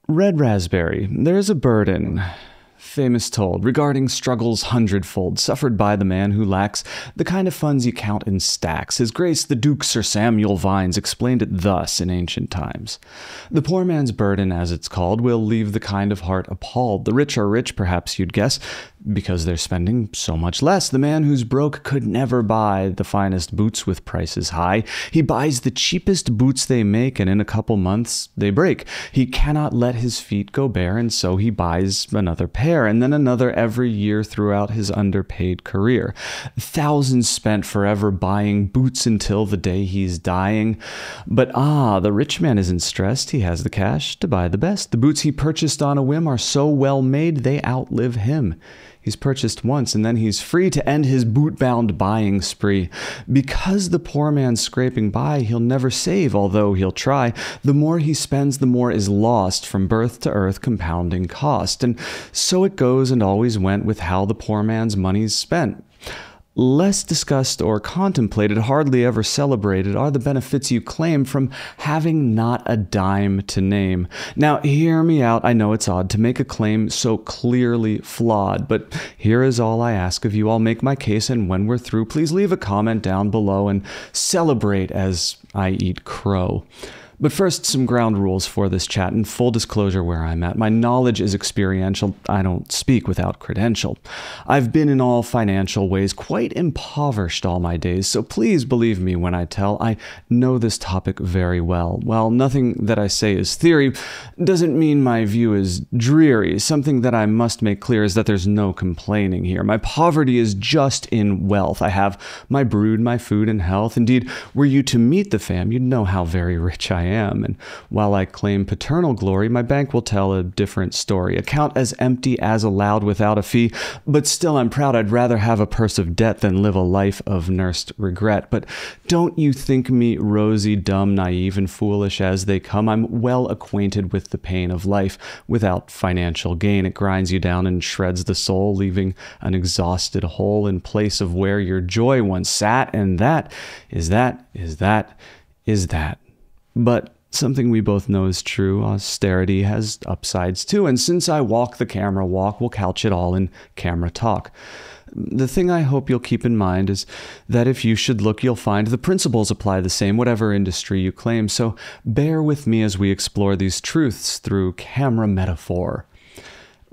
Red raspberry, there is a burden, famous told, regarding struggles hundredfold suffered by the man who lacks the kind of funds you count in stacks. His Grace the Duke Sir Samuel Vines explained it thus in ancient times. The poor man's burden, as it's called, will leave the kind of heart appalled. The rich are rich, perhaps you'd guess, because they're spending so much less. The man who's broke could never buy the finest boots with prices high. He buys the cheapest boots they make, and in a couple months they break. He cannot let his feet go bare, and so he buys another pair, and then another every year throughout his underpaid career. Thousands spent forever buying boots until the day he's dying. But the rich man isn't stressed. He has the cash to buy the best. The boots he purchased on a whim are so well made they outlive him. He's purchased once, and then he's free to end his boot-bound buying spree. Because the poor man's scraping by, he'll never save, although he'll try. The more he spends, the more is lost, from birth to earth, compounding cost. And so it goes and always went with how the poor man's money's spent. Less discussed or contemplated, hardly ever celebrated, are the benefits you claim from having not a dime to name. Now, hear me out. I know it's odd to make a claim so clearly flawed, but here is all I ask of you. I'll make my case, and when we're through, please leave a comment down below and celebrate as I eat crow. But first, some ground rules for this chat, and full disclosure where I'm at. My knowledge is experiential. I don't speak without credential. I've been in all financial ways quite impoverished all my days, so please believe me when I tell I know this topic very well. While nothing that I say is theory, doesn't mean my view is dreary. Something that I must make clear is that there's no complaining here. My poverty is just in wealth. I have my brood, my food, and health. Indeed, were you to meet the fam, you'd know how very rich I am. And while I claim paternal glory, my bank will tell a different story. Account as empty as allowed without a fee, but still I'm proud. I'd rather have a purse of debt than live a life of nursed regret. But don't you think me rosy, dumb, naive, and foolish as they come. I'm well acquainted with the pain of life without financial gain. It grinds you down and shreds the soul, leaving an exhausted hole in place of where your joy once sat, and that is that. But something we both know is true, austerity has upsides too, and since I walk the camera walk, we'll couch it all in camera talk. The thing I hope you'll keep in mind is that if you should look, you'll find the principles apply the same, whatever industry you claim, so bear with me as we explore these truths through camera metaphor.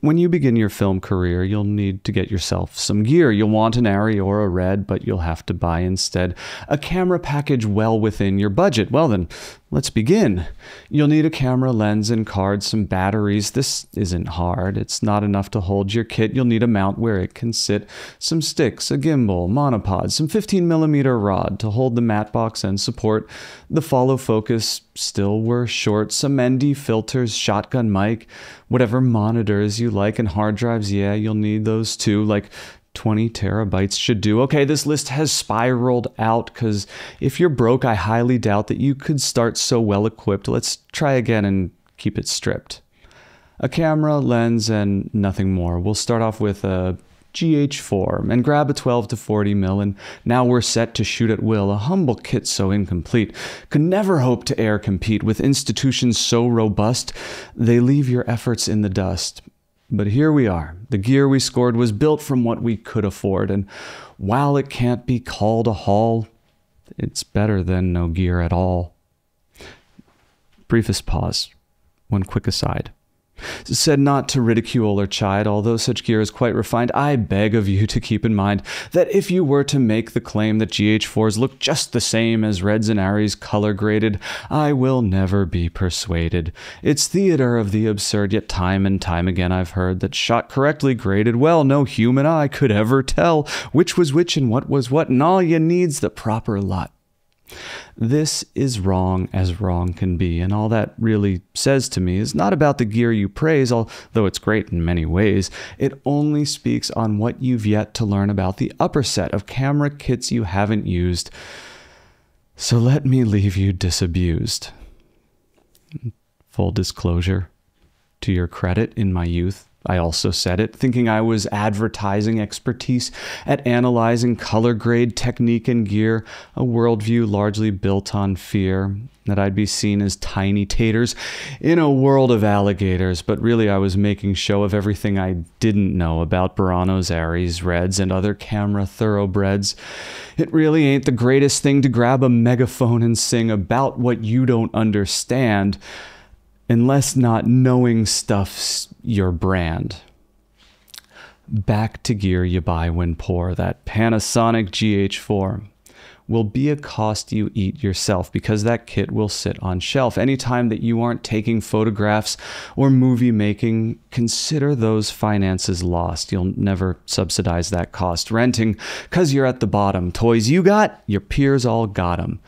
When you begin your film career, you'll need to get yourself some gear. You'll want an Arri or a Red, but you'll have to buy instead a camera package well within your budget. Well then, let's begin. You'll need a camera, lens, and card, some batteries. This isn't hard. It's not enough to hold your kit. You'll need a mount where it can sit, some sticks, a gimbal, monopod, some 15mm rod to hold the matte box and support the follow focus, still we're short, some ND filters, shotgun mic, whatever monitors you like, and hard drives, yeah, you'll need those too, like 20 terabytes should do. Okay, this list has spiraled out because if you're broke, I highly doubt that you could start so well equipped. Let's try again and keep it stripped. A camera, lens, and nothing more. We'll start off with a GH4 and grab a 12 to 40mm, and now we're set to shoot at will. A humble kit so incomplete could never hope to compete with institutions so robust they leave your efforts in the dust. But here we are. The gear we scored was built from what we could afford, and while it can't be called a haul, it's better than no gear at all. Briefest pause. One quick aside. Said not to ridicule or chide, although such gear is quite refined, I beg of you to keep in mind that if you were to make the claim that GH4s look just the same as Reds and Arris color graded, I will never be persuaded. It's theater of the absurd, yet time and time again I've heard that shot correctly graded well, no human eye could ever tell which was which and what was what, and all you need's the proper lot. This is wrong as wrong can be, and all that really says to me is not about the gear you praise, although it's great in many ways. It only speaks on what you've yet to learn about the upper set of camera kits you haven't used. So let me leave you disabused. Full disclosure, to your credit, in my youth, I also said it, thinking I was advertising expertise at analyzing color grade technique and gear, a worldview largely built on fear, that I'd be seen as tiny taters in a world of alligators, but really I was making show of everything I didn't know about Burano's Aries Reds and other camera thoroughbreds. It really ain't the greatest thing to grab a megaphone and sing about what you don't understand, unless not knowing stuff's your brand. Back to gear you buy when poor, that Panasonic GH4 will be a cost you eat yourself because that kit will sit on shelf. Anytime that you aren't taking photographs or movie making, consider those finances lost. You'll never subsidize that cost. Renting, because you're at the bottom. Toys you got, your peers all got them.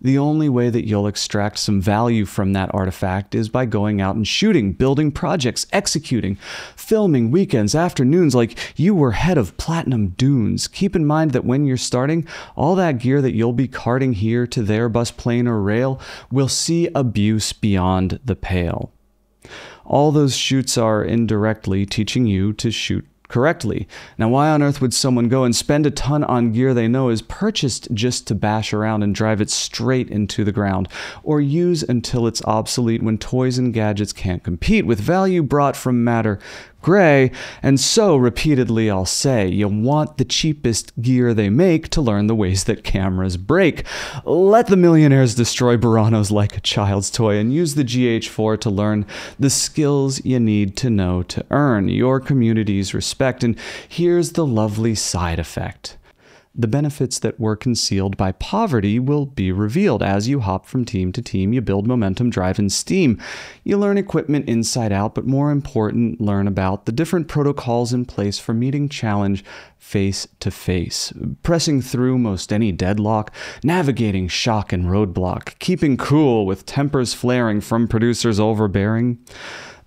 The only way that you'll extract some value from that artifact is by going out and shooting, building projects, executing, filming weekends, afternoons like you were head of Platinum Dunes. Keep in mind that when you're starting, all that gear that you'll be carting here to there, bus, plane, or rail, will see abuse beyond the pale. All those shoots are indirectly teaching you to shoot correctly. Now, why on earth would someone go and spend a ton on gear they know is purchased just to bash around and drive it straight into the ground, or use until it's obsolete when toys and gadgets can't compete with value brought from matter gray? And so, repeatedly I'll say, you want the cheapest gear they make to learn the ways that cameras break. Let the millionaires destroy Buranos like a child's toy and use the GH4 to learn the skills you need to know to earn your community's respect. And here's the lovely side effect. The benefits that were concealed by poverty will be revealed. As you hop from team to team, you build momentum, drive, and steam. You learn equipment inside out, but more important, learn about the different protocols in place for meeting challenge face to face, pressing through most any deadlock, navigating shock and roadblock, keeping cool with tempers flaring from producers overbearing.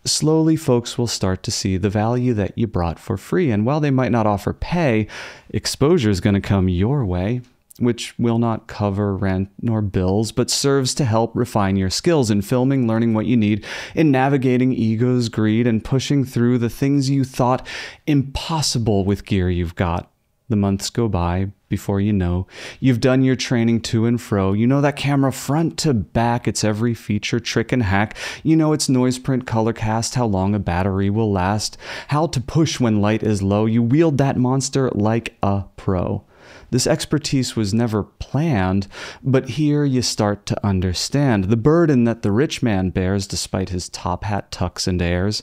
Slowly, folks will start to see the value that you brought for free, and while they might not offer pay, exposure is going to come your way, which will not cover rent nor bills, but serves to help refine your skills in filming, learning what you need, in navigating ego's greed, and pushing through the things you thought impossible with gear you've got. The months go by before you know you've done your training to and fro. You know that camera front to back, its every feature, trick, and hack. You know its noise print, color cast, how long a battery will last, how to push when light is low. You wield that monster like a pro. This expertise was never planned, but here you start to understand the burden that the rich man bears despite his top hat tucks and airs.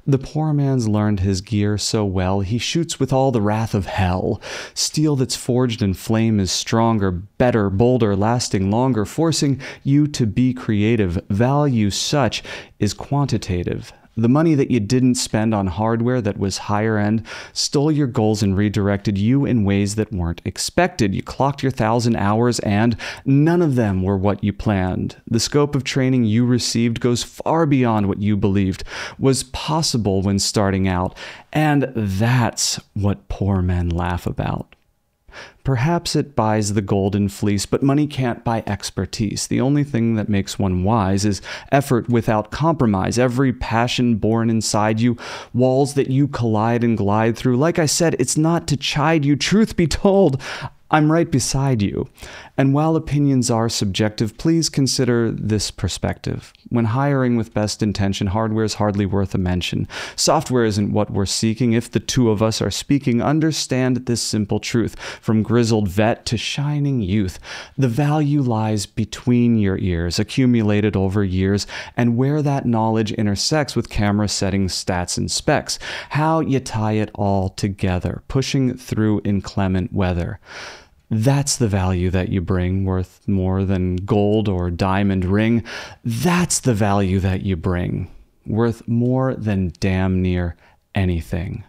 The poor man's learned his gear so well, he shoots with all the wrath of hell. Steel that's forged in flame is stronger, better, bolder, lasting longer, forcing you to be creative. Value such is quantitative. The money that you didn't spend on hardware that was higher end stole your goals and redirected you in ways that weren't expected. You clocked your 1,000 hours and none of them were what you planned. The scope of training you received goes far beyond what you believed was possible when starting out. And that's what poor men laugh about. Perhaps it buys the golden fleece, but money can't buy expertise. The only thing that makes one wise is effort without compromise. Every passion born inside you, walls that you collide and glide through. Like I said, it's not to chide you. Truth be told, I'm right beside you. And while opinions are subjective, please consider this perspective. When hiring with best intention, hardware is hardly worth a mention. Software isn't what we're seeking. If the two of us are speaking, understand this simple truth. From grizzled vet to shining youth, the value lies between your ears, accumulated over years, and where that knowledge intersects with camera settings, stats, and specs. How you tie it all together, pushing through inclement weather. That's the value that you bring, worth more than gold or diamond ring. That's the value that you bring, worth more than damn near anything.